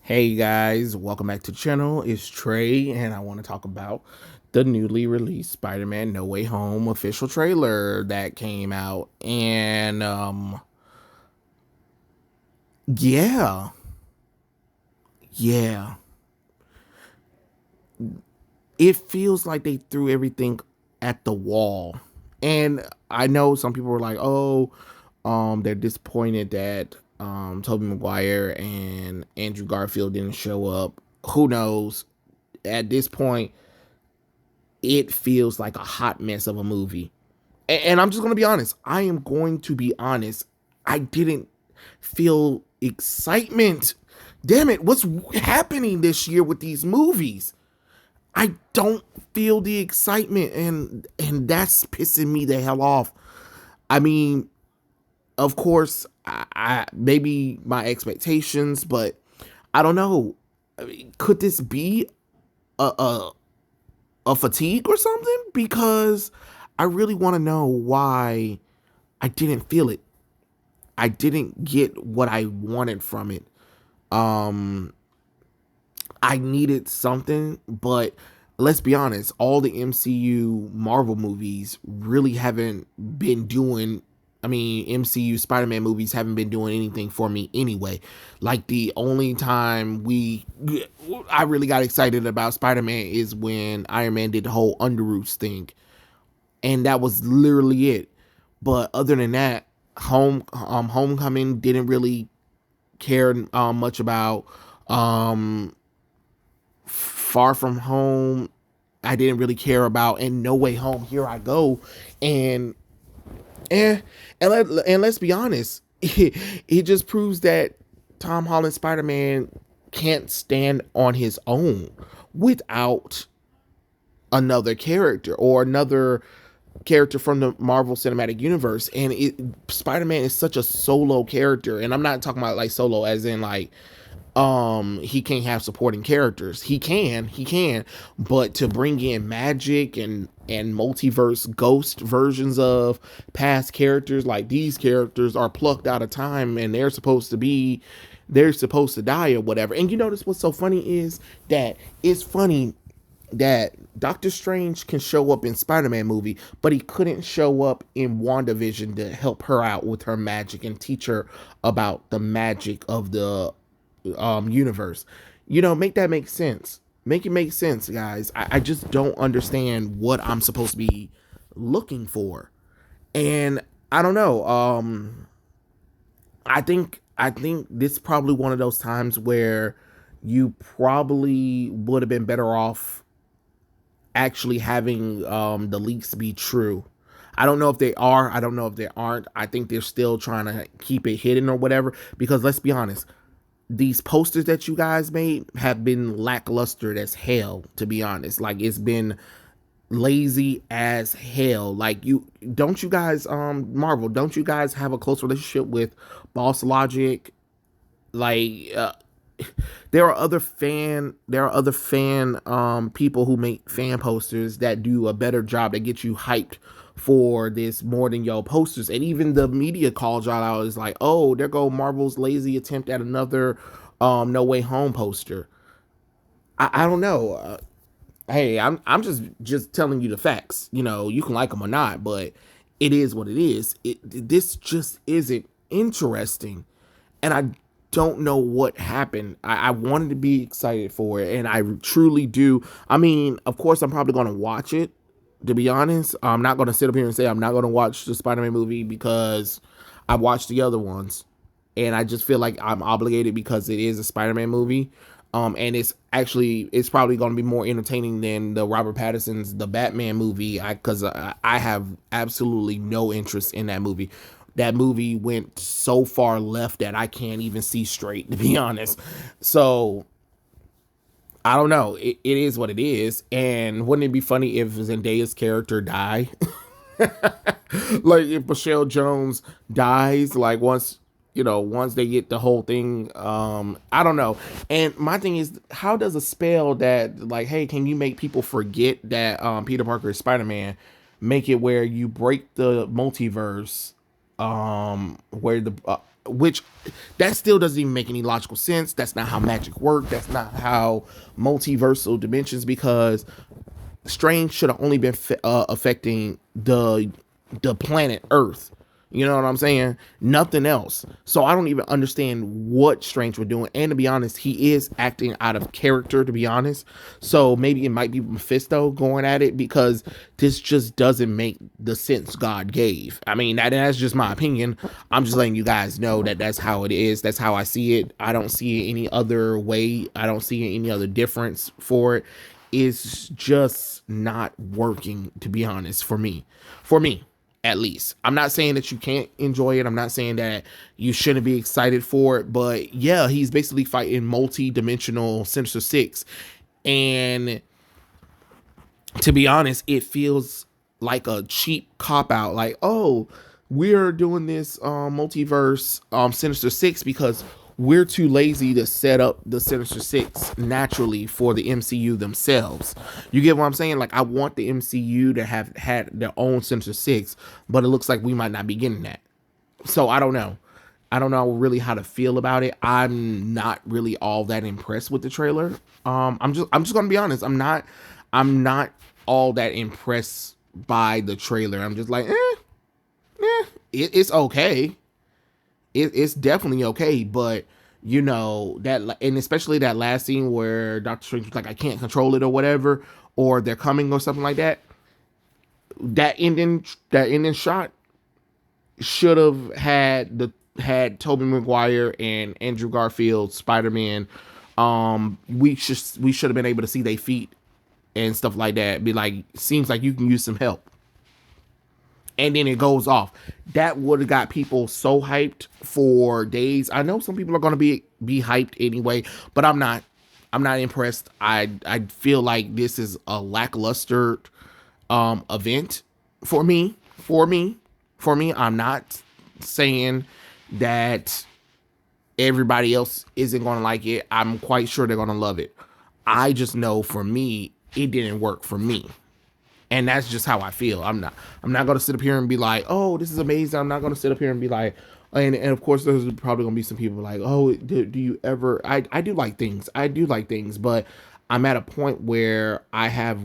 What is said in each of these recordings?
Hey guys, welcome back to the channel. It's Trey, and I want to talk about the newly released Spider-Man No Way Home official trailer that came out. And yeah, yeah. It feels like they threw everything at the wall. And I know some people were like, "Oh, they're disappointed that Tobey Maguire and Andrew Garfield didn't show up." Who knows? At this point, it feels like a hot mess of a movie. And I'm just going to be honest. I am going to be honest. I didn't feel excitement. Damn it, what's happening this year with these movies? I don't feel the excitement, and that's pissing me the hell off. I mean, of course, I maybe my expectations, but I don't know. I mean, could this be a, a a fatigue or something? Because I really want to know why I didn't feel it. I didn't get what I wanted from it. Um I needed something, but let's be honest, all the MCU Marvel movies really haven't been doing MCU Spider-Man movies haven't been doing anything for me anyway. Like the only time I really got excited about Spider-Man is when Iron Man did the whole Underoos thing. And that was literally it. But other than that, Homecoming didn't really care much about. Far From Home, I didn't really care about, and No Way Home, here I go, and and let's be honest, it just proves that Tom Holland Spider Man can't stand on his own without another character or another character from the Marvel Cinematic Universe. And Spider-Man is such a solo character, and I'm not talking about like solo as in like he can't have supporting characters. He can, but to bring in magic and multiverse ghost versions of past characters, like these characters are plucked out of time and they're supposed to die or whatever. And you notice what's so funny is that it's funny that Doctor Strange can show up in Spider-Man movie, but he couldn't show up in WandaVision to help her out with her magic and teach her about the magic of the universe. Make that make sense. Make it make sense, guys. I just don't understand what I'm supposed to be looking for. And I don't know. I think this is probably one of those times where you probably would have been better off actually having the leaks be true. I don't know if they are. I don't know if they aren't. I think they're still trying to keep it hidden or whatever. Because let's be honest, these posters that you guys made have been lackluster as hell, to be honest. Like, it's been lazy as hell. Like, you guys, Marvel, don't you guys have a close relationship with Boss Logic? Like, there are other fan people who make fan posters that do a better job, that get you hyped for this more than your posters. And even the media calls y'all out is like, oh, there go Marvel's lazy attempt at another No Way Home poster. I don't know. Hey, I'm just telling you the facts. You can like them or not, but it is what it is. This just isn't interesting, and I don't know what happened. I wanted to be excited for it, and I truly do. I mean, of course, I'm probably going to watch it. To be honest, I'm not going to sit up here and say I'm not going to watch the Spider-Man movie because I watched the other ones, and I just feel like I'm obligated because it is a Spider-Man movie. And it's probably going to be more entertaining than the Robert Pattinson's The Batman movie. Because I have absolutely no interest in that movie. That movie went so far left that I can't even see straight, to be honest. So I don't know. It is what it is. And wouldn't it be funny if Zendaya's character died? Like if Michelle Jones dies, like once they get the whole thing, I don't know. And my thing is, how does a spell that, like, hey, can you make people forget that Peter Parker is Spider-Man, make it where you break the multiverse, where which that still doesn't even make any logical sense. That's not how magic works. That's not how multiversal dimensions, because Strange should have only been affecting the planet Earth. You know what I'm saying? Nothing else. So I don't even understand what Strange was doing. And to be honest, he is acting out of character, to be honest. So maybe it might be Mephisto going at it, because this just doesn't make the sense God gave. I mean, that's just my opinion. I'm just letting you guys know that that's how it is. That's how I see it. I don't see it any other way. I don't see any other difference for it. It's just not working, to be honest, for me. For me, at least. I'm not saying that you can't enjoy it. I'm not saying that you shouldn't be excited for it. But yeah, he's basically fighting multi-dimensional Sinister Six. And to be honest, it feels like a cheap cop-out. Like, oh, we're doing this multiverse Sinister Six because we're too lazy to set up the Sinister Six naturally for the MCU themselves. You get what I'm saying? Like, I want the MCU to have had their own Sinister Six, but it looks like we might not be getting that. So I don't know. I don't know really how to feel about it. I'm not really all that impressed with the trailer. I'm just gonna be honest. I'm not all that impressed by the trailer. I'm just like, it's okay. It's definitely okay, but you know that, and especially that last scene where Doctor Strange was like, I can't control it or whatever, or they're coming or something like that. That ending shot should have had Tobey Maguire and Andrew Garfield Spider-Man. We should have been able to see their feet and stuff like that. Be like, seems like you can use some help. And then it goes off. That would have got people so hyped for days. I know some people are gonna be hyped anyway, but I'm not. I'm not impressed. I feel like this is a lackluster event for me. I'm not saying that everybody else isn't gonna like it. I'm quite sure they're gonna love it. I just know for me, it didn't work for me. And that's just how I feel. I'm not gonna sit up here and be like, oh, this is amazing. I'm not gonna sit up here and be like, and of course there's probably gonna be some people like, oh, do you ever, I do like things. I do like things, but I'm at a point where I have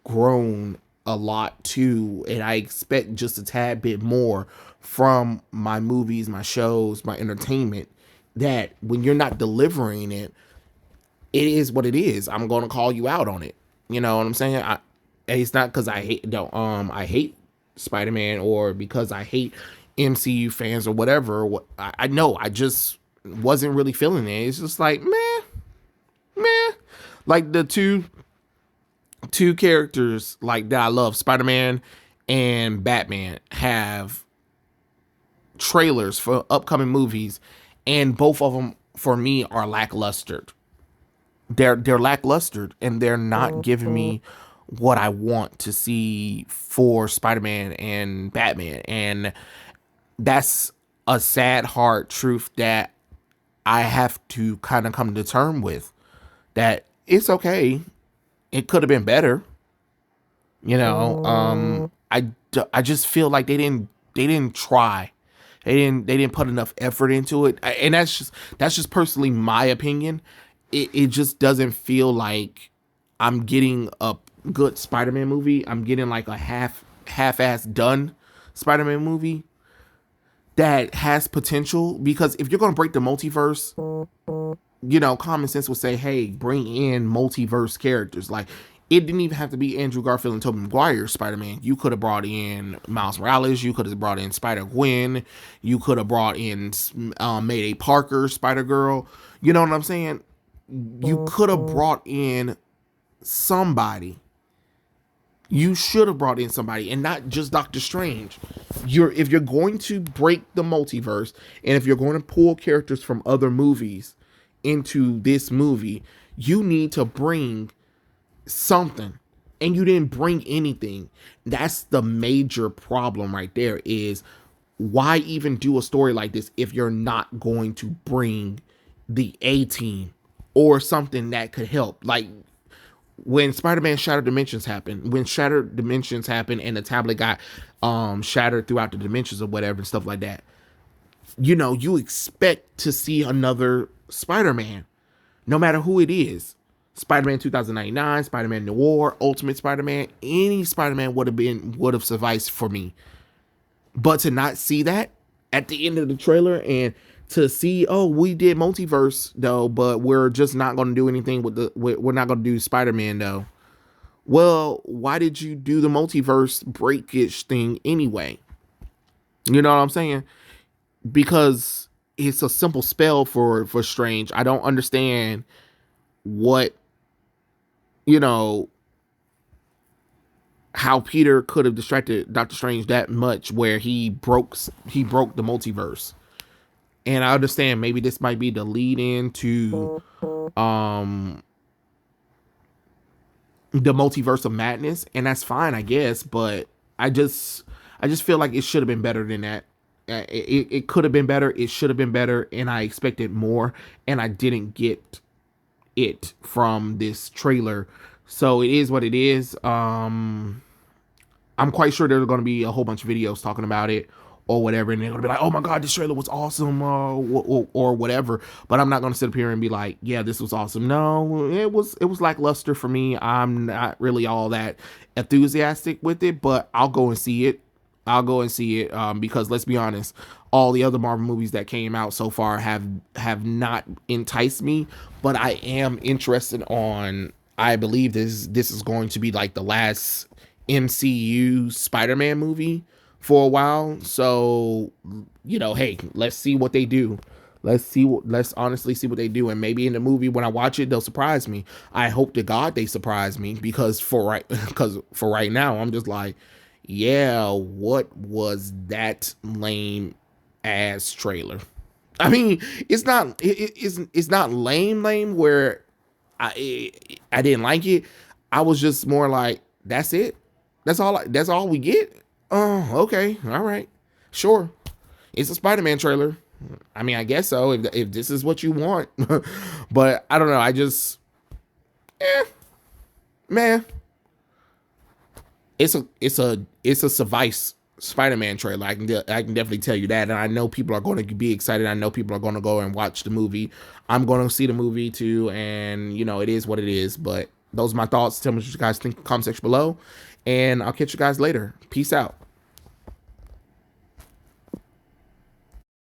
grown a lot too, and I expect just a tad bit more from my movies, my shows, my entertainment, that when you're not delivering it, it is what it is. I'm gonna call you out on it. You know what I'm saying? It's not because I hate Spider-Man, or because I hate MCU fans or whatever. I know, I just wasn't really feeling it. It's just like meh. Like the two characters like that I love, Spider-Man and Batman, have trailers for upcoming movies, and both of them for me are lackluster. They're lackluster, and they're not giving me what I want to see for Spider-Man and Batman. And that's a sad, hard truth that I have to kind of come to terms with. That it's okay. It could have been better. You know, I just feel like they didn't try. They didn't put enough effort into it. And that's just personally my opinion. It just doesn't feel like I'm getting a good Spider-Man movie. I'm getting like a half-ass done Spider-Man movie that has potential. Because if you're going to break the multiverse, you know, common sense would say, hey, bring in multiverse characters. Like, it didn't even have to be Andrew Garfield and Tobey Maguire Spider-Man. You could have brought in Miles Morales. You could have brought in Spider-Gwen. You could have brought in Mayday Parker, Spider-Girl. You know what I'm saying? You could have brought in somebody. You should have brought in somebody, and not just Doctor Strange. If you're going to break the multiverse, and if you're going to pull characters from other movies into this movie, you need to bring something. And you didn't bring anything. That's the major problem right there, is why even do a story like this if you're not going to bring the A-team or something that could help? Like, when Spider-Man Shattered Dimensions happened, and the tablet got shattered throughout the dimensions or whatever and stuff like that, you expect to see another Spider-Man, no matter who it is. Spider-Man 2099, Spider-Man Noir, Ultimate Spider-Man, any Spider-Man would have sufficed for me. But to not see that at the end of the trailer, and to see, oh, we did multiverse though, but we're just not going to do anything with we're not going to do Spider-Man though. Well, why did you do the multiverse breakage thing anyway? You know what I'm saying? Because it's a simple spell for Strange. I don't understand what, you know, how Peter could have distracted Doctor Strange that much where he broke the multiverse. And I understand maybe this might be the lead into um the multiverse of madness, and that's fine, I guess, but I just feel like it should have been better than that. It could have been better, it should have been better, and I expected more, and I didn't get it from this trailer. So it is what it is. I'm quite sure there's going to be a whole bunch of videos talking about it or whatever, and they're going to be like, "Oh my god, this trailer was awesome," or whatever. But I'm not going to sit up here and be like, "Yeah, this was awesome." No, it was lackluster for me. I'm not really all that enthusiastic with it, but I'll go and see it. Because let's be honest, all the other Marvel movies that came out so far have not enticed me. But I am interested on. I believe this is going to be like the last MCU Spider-Man movie for a while. So, hey, let's see what they do. Let's honestly see what they do, and maybe in the movie when I watch it, they'll surprise me. I hope to God they surprise me, because for right now, I'm just like, yeah, what was that lame ass trailer? I mean, it's not lame where I didn't like it. I was just more like, that's it. That's all we get. Oh, okay, all right, sure. It's a Spider-Man trailer. I mean, I guess so. If this is what you want, but I don't know. I just, man, it's a suffice Spider-Man trailer. I can definitely tell you that, and I know people are going to be excited. I know people are going to go and watch the movie. I'm going to see the movie too, and it is what it is. But those are my thoughts. Tell me what you guys think in the comment section below, and I'll catch you guys later. Peace out.